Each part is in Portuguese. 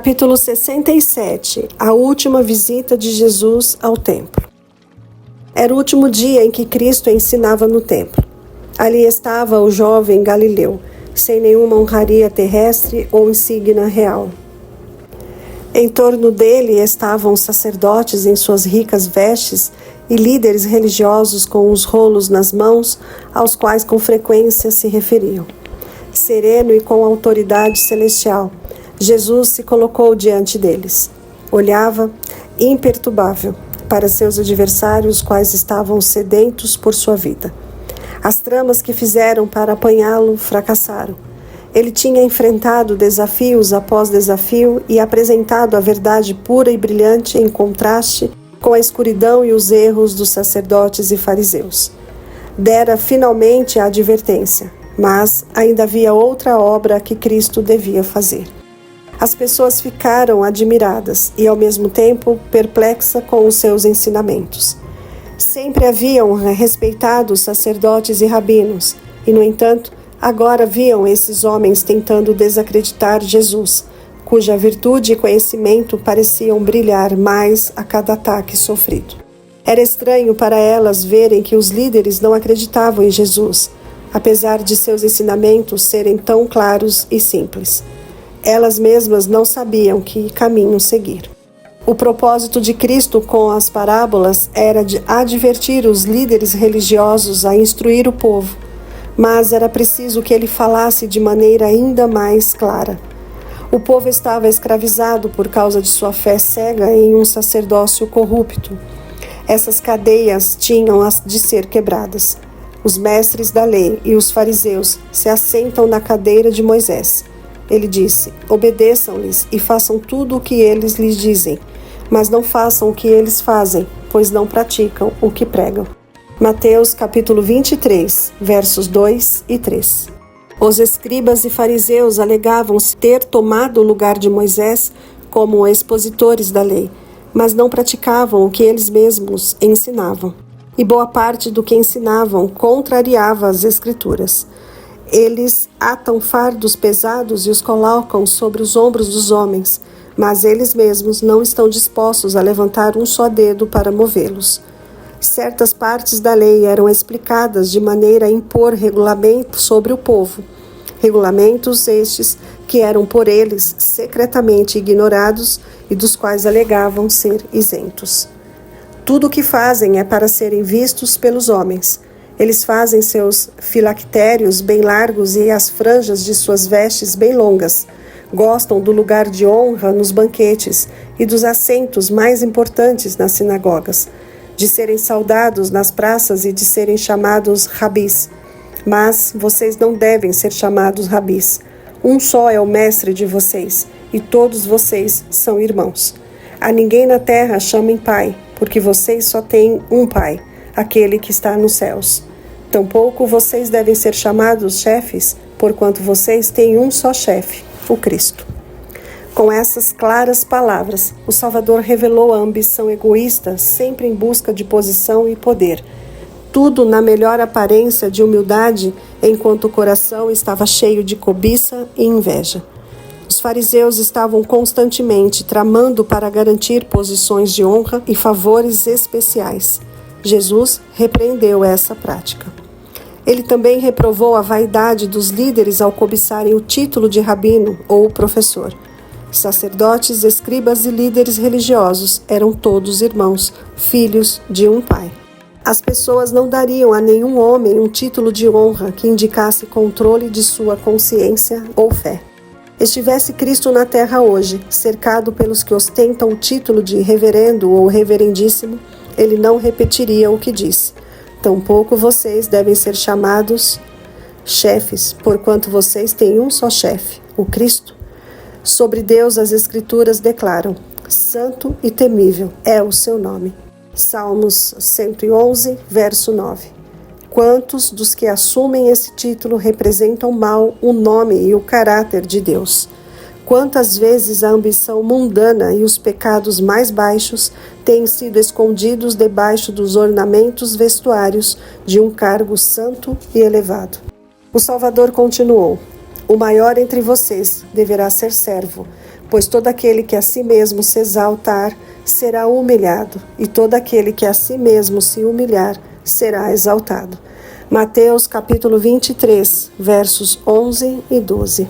Capítulo 67. A última visita de Jesus ao templo. Era o último dia em que Cristo ensinava no templo. Ali estava o jovem Galileu, sem nenhuma honraria terrestre ou insígnia real. Em torno dele estavam sacerdotes em suas ricas vestes e líderes religiosos com os rolos nas mãos, aos quais com frequência se referiam. Sereno e com autoridade celestial, Jesus se colocou diante deles. Olhava, imperturbável, para seus adversários, os quais estavam sedentos por sua vida. As tramas que fizeram para apanhá-lo fracassaram. Ele tinha enfrentado desafios após desafio e apresentado a verdade pura e brilhante em contraste com a escuridão e os erros dos sacerdotes e fariseus. Dera finalmente a advertência, mas ainda havia outra obra que Cristo devia fazer. As pessoas ficaram admiradas e, ao mesmo tempo, perplexas com os seus ensinamentos. Sempre haviam respeitado os sacerdotes e rabinos, e, no entanto, agora viam esses homens tentando desacreditar Jesus, cuja virtude e conhecimento pareciam brilhar mais a cada ataque sofrido. Era estranho para elas verem que os líderes não acreditavam em Jesus, apesar de seus ensinamentos serem tão claros e simples. Elas mesmas não sabiam que caminho seguir. O propósito de Cristo com as parábolas era de advertir os líderes religiosos a instruir o povo, mas era preciso que ele falasse de maneira ainda mais clara. O povo estava escravizado por causa de sua fé cega em um sacerdócio corrupto. Essas cadeias tinham de ser quebradas. Os mestres da lei e os fariseus se assentam na cadeira de Moisés. Ele disse: obedeçam-lhes e façam tudo o que eles lhes dizem, mas não façam o que eles fazem, pois não praticam o que pregam. Mateus capítulo 23, versos 2 e 3. Os escribas e fariseus alegavam ter tomado o lugar de Moisés como expositores da lei, mas não praticavam o que eles mesmos ensinavam. E boa parte do que ensinavam contrariava as Escrituras. Eles atam fardos pesados e os colocam sobre os ombros dos homens, mas eles mesmos não estão dispostos a levantar um só dedo para movê-los. Certas partes da lei eram explicadas de maneira a impor regulamentos sobre o povo. Regulamentos estes que eram por eles secretamente ignorados e dos quais alegavam ser isentos. Tudo o que fazem é para serem vistos pelos homens. Eles fazem seus filactérios bem largos e as franjas de suas vestes bem longas. Gostam do lugar de honra nos banquetes e dos assentos mais importantes nas sinagogas, de serem saudados nas praças e de serem chamados rabis. Mas vocês não devem ser chamados rabis. Um só é o mestre de vocês, e todos vocês são irmãos. A ninguém na terra chamem pai, porque vocês só têm um pai, aquele que está nos céus. Tampouco vocês devem ser chamados chefes, porquanto vocês têm um só chefe, o Cristo. Com essas claras palavras, o Salvador revelou a ambição egoísta, sempre em busca de posição e poder. Tudo na melhor aparência de humildade, enquanto o coração estava cheio de cobiça e inveja. Os fariseus estavam constantemente tramando para garantir posições de honra e favores especiais. Jesus repreendeu essa prática. Ele também reprovou a vaidade dos líderes ao cobiçarem o título de rabino ou professor. Sacerdotes, escribas e líderes religiosos eram todos irmãos, filhos de um pai. As pessoas não dariam a nenhum homem um título de honra que indicasse controle de sua consciência ou fé. Estivesse Cristo na terra hoje, cercado pelos que ostentam o título de reverendo ou reverendíssimo, ele não repetiria o que disse. Tampouco vocês devem ser chamados chefes, porquanto vocês têm um só chefe, o Cristo. Sobre Deus as Escrituras declaram: santo e temível é o seu nome. Salmos 111, verso 9. Quantos dos que assumem esse título representam mal o nome e o caráter de Deus? Quantas vezes a ambição mundana e os pecados mais baixos têm sido escondidos debaixo dos ornamentos vestuários de um cargo santo e elevado. O Salvador continuou: o maior entre vocês deverá ser servo, Pois todo aquele que a si mesmo se exaltar será humilhado, e todo aquele que a si mesmo se humilhar será exaltado. Mateus capítulo 23, versos 11 e 12.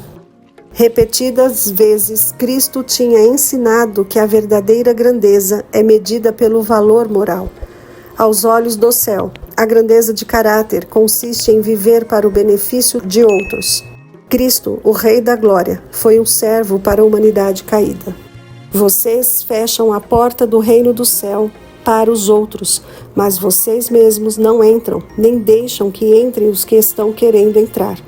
Repetidas vezes, Cristo tinha ensinado que a verdadeira grandeza é medida pelo valor moral. Aos olhos do céu, a grandeza de caráter consiste em viver para o benefício de outros. Cristo, o Rei da Glória, foi um servo para a humanidade caída. Vocês fecham a porta do reino do céu para os outros, mas vocês mesmos não entram, nem deixam que entrem os que estão querendo entrar.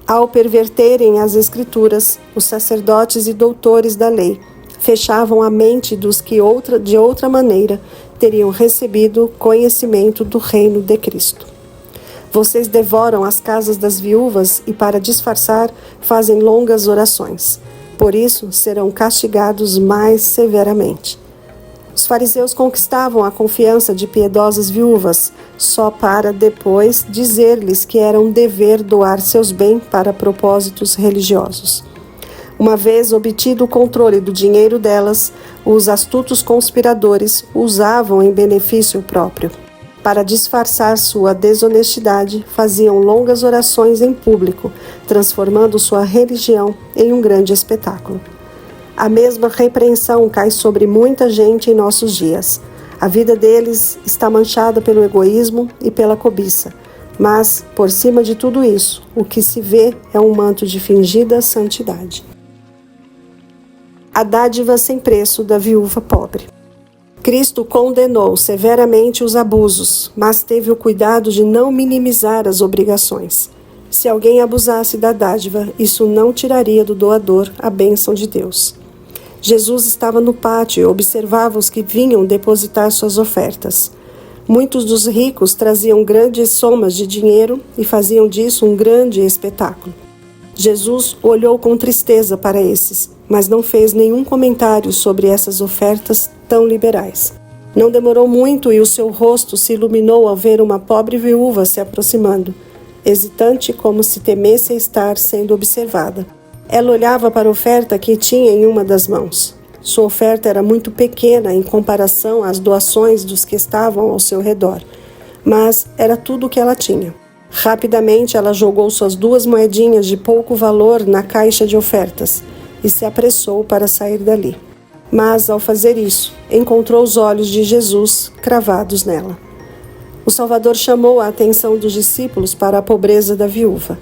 Ao perverterem as Escrituras, os sacerdotes e doutores da lei fechavam a mente dos que de outra maneira teriam recebido conhecimento do reino de Cristo. Vocês devoram as casas das viúvas e, para disfarçar, fazem longas orações. Por isso, serão castigados mais severamente. Os fariseus conquistavam a confiança de piedosas viúvas, só para depois dizer-lhes que era um dever doar seus bens para propósitos religiosos. Uma vez obtido o controle do dinheiro delas, os astutos conspiradores o usavam em benefício próprio. Para disfarçar sua desonestidade, faziam longas orações em público, transformando sua religião em um grande espetáculo. A mesma repreensão cai sobre muita gente em nossos dias. A vida deles está manchada pelo egoísmo e pela cobiça. Mas, por cima de tudo isso, o que se vê é um manto de fingida santidade. A dádiva sem preço da viúva pobre. Cristo condenou severamente os abusos, mas teve o cuidado de não minimizar as obrigações. Se alguém abusasse da dádiva, isso não tiraria do doador a bênção de Deus. Jesus estava no pátio e observava os que vinham depositar suas ofertas. Muitos dos ricos traziam grandes somas de dinheiro e faziam disso um grande espetáculo. Jesus olhou com tristeza para esses, mas não fez nenhum comentário sobre essas ofertas tão liberais. Não demorou muito e o seu rosto se iluminou ao ver uma pobre viúva se aproximando, hesitante como se temesse estar sendo observada. Ela olhava para a oferta que tinha em uma das mãos. Sua oferta era muito pequena em comparação às doações dos que estavam ao seu redor, mas era tudo o que ela tinha. Rapidamente ela jogou suas 2 moedinhas de pouco valor na caixa de ofertas e se apressou para sair dali. Mas, ao fazer isso, encontrou os olhos de Jesus cravados nela. O Salvador chamou a atenção dos discípulos para a pobreza da viúva.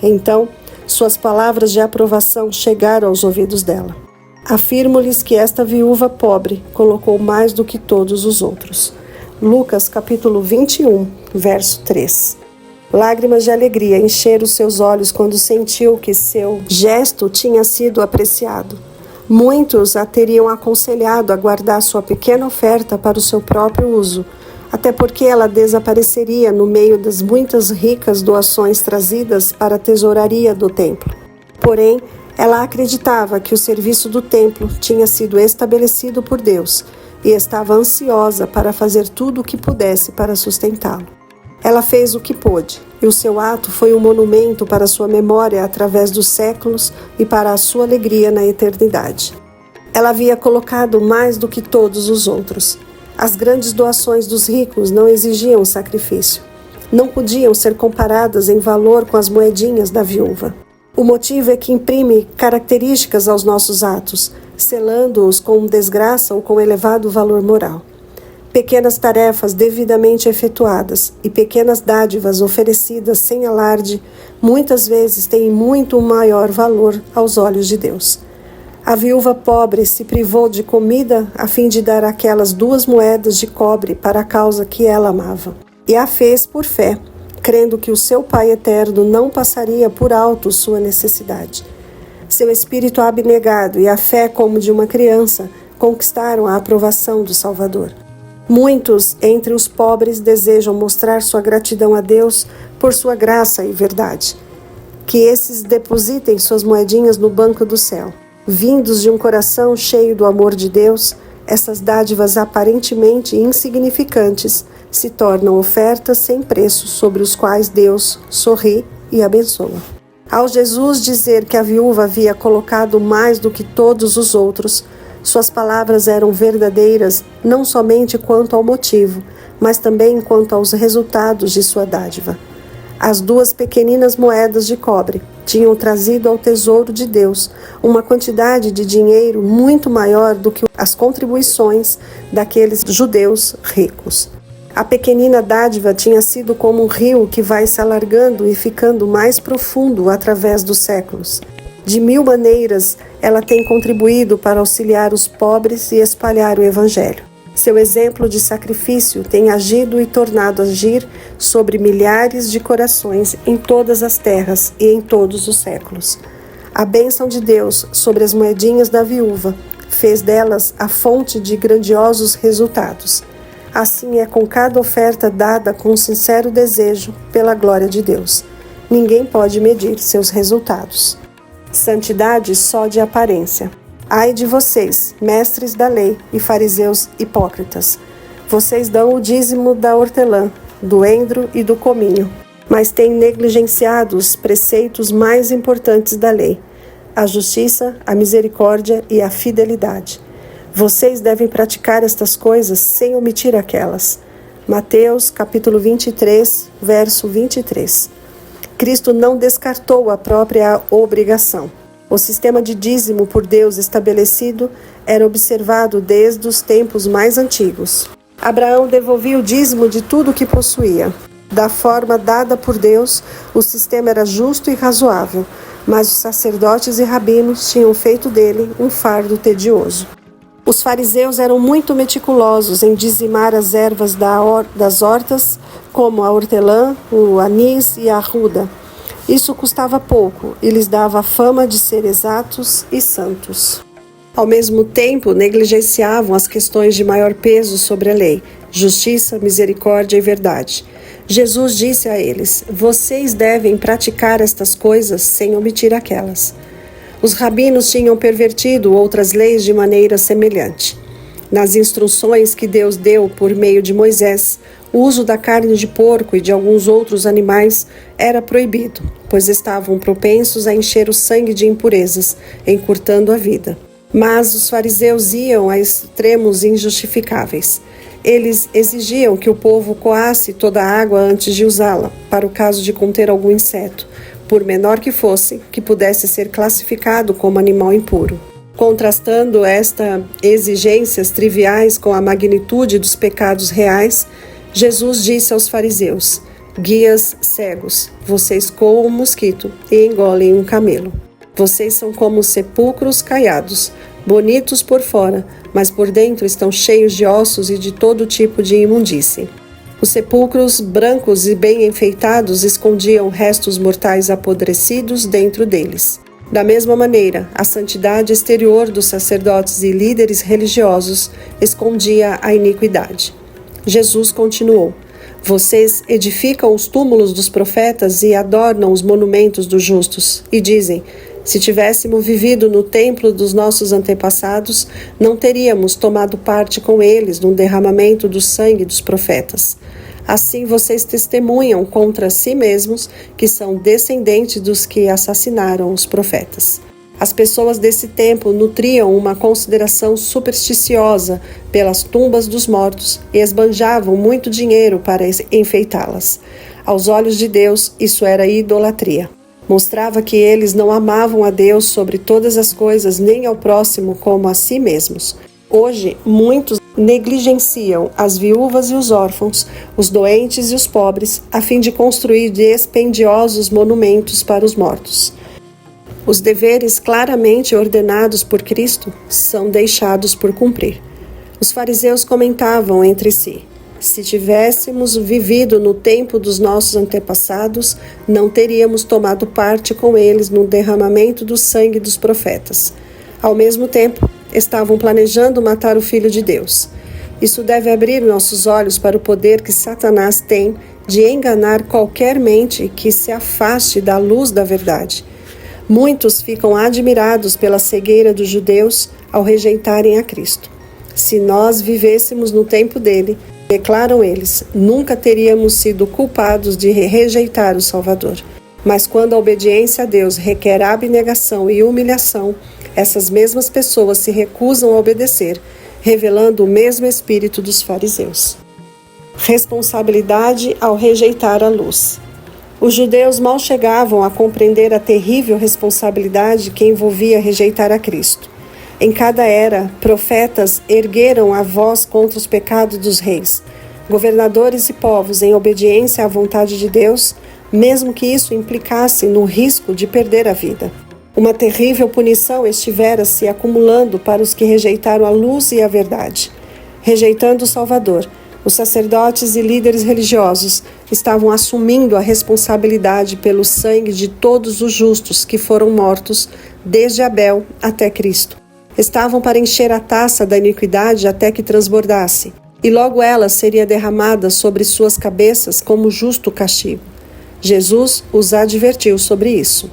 Então, suas palavras de aprovação chegaram aos ouvidos dela. Afirmo-lhes que esta viúva pobre colocou mais do que todos os outros. Lucas capítulo 21, verso 3. Lágrimas de alegria encheram seus olhos quando sentiu que seu gesto tinha sido apreciado. Muitos a teriam aconselhado a guardar sua pequena oferta para o seu próprio uso, até porque ela desapareceria no meio das muitas ricas doações trazidas para a tesouraria do templo. Porém, ela acreditava que o serviço do templo tinha sido estabelecido por Deus e estava ansiosa para fazer tudo o que pudesse para sustentá-lo. Ela fez o que pôde, e o seu ato foi um monumento para sua memória através dos séculos e para a sua alegria na eternidade. Ela havia colocado mais do que todos os outros. As grandes doações dos ricos não exigiam sacrifício. Não podiam ser comparadas em valor com as moedinhas da viúva. O motivo é que imprime características aos nossos atos, selando-os com desgraça ou com elevado valor moral. Pequenas tarefas devidamente efetuadas e pequenas dádivas oferecidas sem alarde, muitas vezes têm muito maior valor aos olhos de Deus. A viúva pobre se privou de comida a fim de dar aquelas 2 moedas de cobre para a causa que ela amava. E a fez por fé, crendo que o seu Pai eterno não passaria por alto sua necessidade. Seu espírito abnegado e a fé como de uma criança conquistaram a aprovação do Salvador. Muitos entre os pobres desejam mostrar sua gratidão a Deus por sua graça e verdade. Que esses depositem suas moedinhas no banco do céu. Vindos de um coração cheio do amor de Deus, essas dádivas aparentemente insignificantes se tornam ofertas sem preço sobre os quais Deus sorri e abençoa. Ao Jesus dizer que a viúva havia colocado mais do que todos os outros, suas palavras eram verdadeiras não somente quanto ao motivo, mas também quanto aos resultados de sua dádiva. As 2 pequeninas moedas de cobre tinham trazido ao tesouro de Deus uma quantidade de dinheiro muito maior do que as contribuições daqueles judeus ricos. A pequenina dádiva tinha sido como um rio que vai se alargando e ficando mais profundo através dos séculos. De 1000 maneiras, ela tem contribuído para auxiliar os pobres e espalhar o Evangelho. Seu exemplo de sacrifício tem agido e tornado a agir sobre milhares de corações em todas as terras e em todos os séculos. A bênção de Deus sobre as moedinhas da viúva fez delas a fonte de grandiosos resultados. Assim é com cada oferta dada com sincero desejo pela glória de Deus. Ninguém pode medir seus resultados. Santidade só de aparência. Ai de vocês, mestres da lei e fariseus hipócritas. Vocês dão o dízimo da hortelã, do endro e do cominho, mas têm negligenciado os preceitos mais importantes da lei: a justiça, a misericórdia e a fidelidade. Vocês devem praticar estas coisas sem omitir aquelas. Mateus, capítulo 23, verso 23. Cristo não descartou a própria obrigação. O sistema de dízimo por Deus estabelecido era observado desde os tempos mais antigos. Abraão devolvia o dízimo de tudo o que possuía. Da forma dada por Deus, o sistema era justo e razoável, mas os sacerdotes e rabinos tinham feito dele um fardo tedioso. Os fariseus eram muito meticulosos em dizimar as ervas das hortas, como a hortelã, o anis e a arruda. Isso custava pouco e lhes dava a fama de ser exatos e santos. Ao mesmo tempo, negligenciavam as questões de maior peso sobre a lei: justiça, misericórdia e verdade. Jesus disse a eles: vocês devem praticar estas coisas sem omitir aquelas. Os rabinos tinham pervertido outras leis de maneira semelhante. Nas instruções que Deus deu por meio de Moisés, o uso da carne de porco e de alguns outros animais era proibido, pois estavam propensos a encher o sangue de impurezas, encurtando a vida. Mas os fariseus iam a extremos injustificáveis. Eles exigiam que o povo coasse toda a água antes de usá-la, para o caso de conter algum inseto, por menor que fosse, que pudesse ser classificado como animal impuro. Contrastando estas exigências triviais com a magnitude dos pecados reais, Jesus disse aos fariseus: guias cegos, vocês coam um mosquito e engolem um camelo. Vocês são como sepulcros caiados, bonitos por fora, mas por dentro estão cheios de ossos e de todo tipo de imundície. Os sepulcros brancos e bem enfeitados escondiam restos mortais apodrecidos dentro deles. Da mesma maneira, a santidade exterior dos sacerdotes e líderes religiosos escondia a iniquidade. Jesus continuou: vocês edificam os túmulos dos profetas e adornam os monumentos dos justos, e dizem: se tivéssemos vivido no templo dos nossos antepassados, não teríamos tomado parte com eles no derramamento do sangue dos profetas. Assim vocês testemunham contra si mesmos que são descendentes dos que assassinaram os profetas. As pessoas desse tempo nutriam uma consideração supersticiosa pelas tumbas dos mortos e esbanjavam muito dinheiro para enfeitá-las. Aos olhos de Deus, isso era idolatria. Mostrava que eles não amavam a Deus sobre todas as coisas, nem ao próximo como a si mesmos. Hoje, muitos negligenciam as viúvas e os órfãos, os doentes e os pobres, a fim de construir dispendiosos monumentos para os mortos. Os deveres claramente ordenados por Cristo são deixados por cumprir. Os fariseus comentavam entre si: se tivéssemos vivido no tempo dos nossos antepassados, não teríamos tomado parte com eles no derramamento do sangue dos profetas. Ao mesmo tempo, estavam planejando matar o Filho de Deus. Isso deve abrir nossos olhos para o poder que Satanás tem de enganar qualquer mente que se afaste da luz da verdade. Muitos ficam admirados pela cegueira dos judeus ao rejeitarem a Cristo. Se nós vivêssemos no tempo dele, declaram eles, nunca teríamos sido culpados de rejeitar o Salvador. Mas quando a obediência a Deus requer abnegação e humilhação, essas mesmas pessoas se recusam a obedecer, revelando o mesmo espírito dos fariseus. Responsabilidade ao rejeitar a luz. Os judeus mal chegavam a compreender a terrível responsabilidade que envolvia rejeitar a Cristo. Em cada era, profetas ergueram a voz contra os pecados dos reis, governadores e povos em obediência à vontade de Deus, mesmo que isso implicasse no risco de perder a vida. Uma terrível punição estivera se acumulando para os que rejeitaram a luz e a verdade. Rejeitando o Salvador, os sacerdotes e líderes religiosos estavam assumindo a responsabilidade pelo sangue de todos os justos que foram mortos, desde Abel até Cristo. Estavam para encher a taça da iniquidade até que transbordasse, e logo ela seria derramada sobre suas cabeças como justo castigo. Jesus os advertiu sobre isso.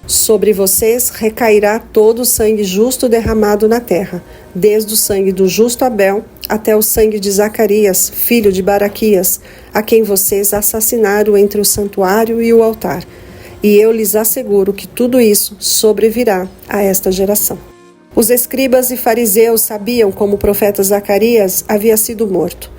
Sobre vocês recairá todo o sangue justo derramado na terra, desde o sangue do justo Abel até o sangue de Zacarias, filho de Baraquias, a quem vocês assassinaram entre o santuário e o altar. E eu lhes asseguro que tudo isso sobrevirá a esta geração. Os escribas e fariseus sabiam como o profeta Zacarias havia sido morto.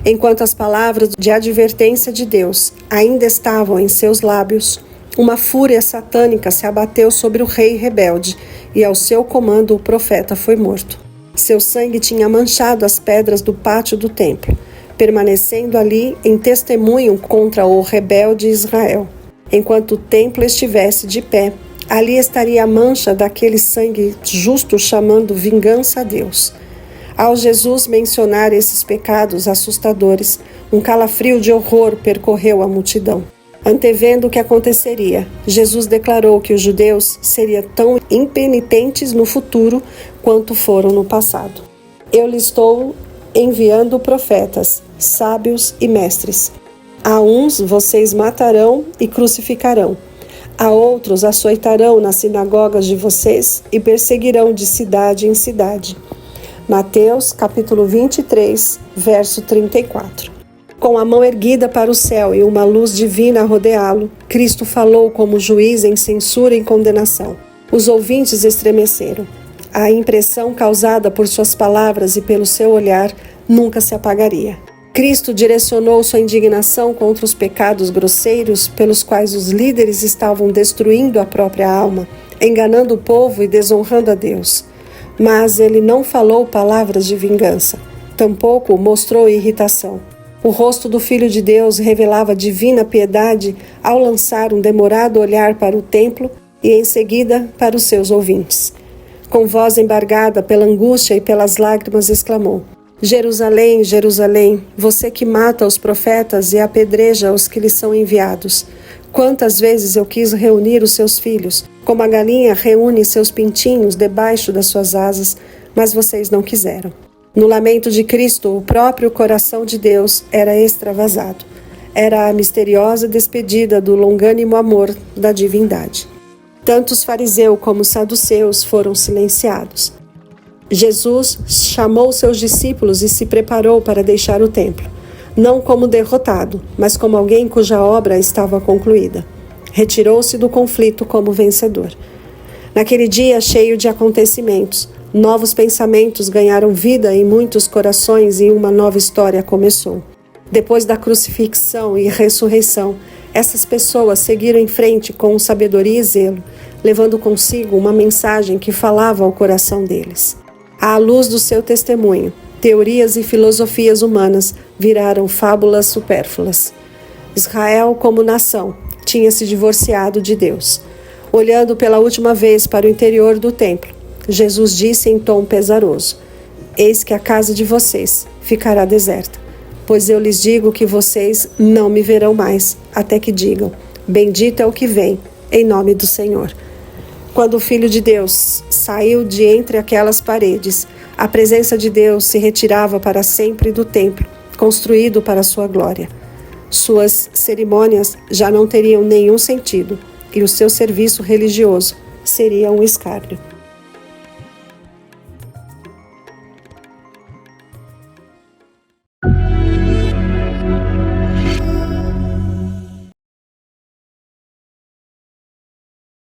Enquanto as palavras de advertência de Deus ainda estavam em seus lábios, uma fúria satânica se abateu sobre o rei rebelde e ao seu comando o profeta foi morto. Seu sangue tinha manchado as pedras do pátio do templo, permanecendo ali em testemunho contra o rebelde Israel. Enquanto o templo estivesse de pé, ali estaria a mancha daquele sangue justo chamando vingança a Deus. Ao Jesus mencionar esses pecados assustadores, um calafrio de horror percorreu a multidão. Antevendo o que aconteceria, Jesus declarou que os judeus seriam tão impenitentes no futuro quanto foram no passado. Eu lhe estou enviando profetas, sábios e mestres. A uns vocês matarão e crucificarão. A outros açoitarão nas sinagogas de vocês e perseguirão de cidade em cidade. Mateus capítulo 23, verso 34. Com a mão erguida para o céu e uma luz divina a rodeá-lo, Cristo falou como juiz em censura e condenação. Os ouvintes estremeceram. A impressão causada por suas palavras e pelo seu olhar nunca se apagaria. Cristo direcionou sua indignação contra os pecados grosseiros pelos quais os líderes estavam destruindo a própria alma, enganando o povo e desonrando a Deus. Mas ele não falou palavras de vingança, tampouco mostrou irritação. O rosto do Filho de Deus revelava divina piedade ao lançar um demorado olhar para o templo e em seguida para os seus ouvintes. Com voz embargada pela angústia e pelas lágrimas exclamou: Jerusalém, Jerusalém, você que mata os profetas e apedreja os que lhes são enviados. Quantas vezes eu quis reunir os seus filhos, como a galinha reúne seus pintinhos debaixo das suas asas, mas vocês não quiseram. No lamento de Cristo, o próprio coração de Deus era extravasado. Era a misteriosa despedida do longânimo amor da divindade. Tanto os fariseus como os saduceus foram silenciados. Jesus chamou seus discípulos e se preparou para deixar o templo, não como derrotado, mas como alguém cuja obra estava concluída. Retirou-se do conflito como vencedor. Naquele dia cheio de acontecimentos, novos pensamentos ganharam vida em muitos corações e uma nova história começou. Depois da crucifixão e ressurreição, essas pessoas seguiram em frente com sabedoria e zelo, levando consigo uma mensagem que falava ao coração deles. À luz do seu testemunho, teorias e filosofias humanas viraram fábulas supérfluas. Israel, como nação, tinha se divorciado de Deus. Olhando pela última vez para o interior do templo, Jesus disse em tom pesaroso: Eis que a casa de vocês ficará deserta, pois eu lhes digo que vocês não me verão mais, até que digam: Bendito é o que vem, em nome do Senhor. Quando o Filho de Deus saiu de entre aquelas paredes, a presença de Deus se retirava para sempre do templo, construído para sua glória. Suas cerimônias já não teriam nenhum sentido, e o seu serviço religioso seria um escárnio.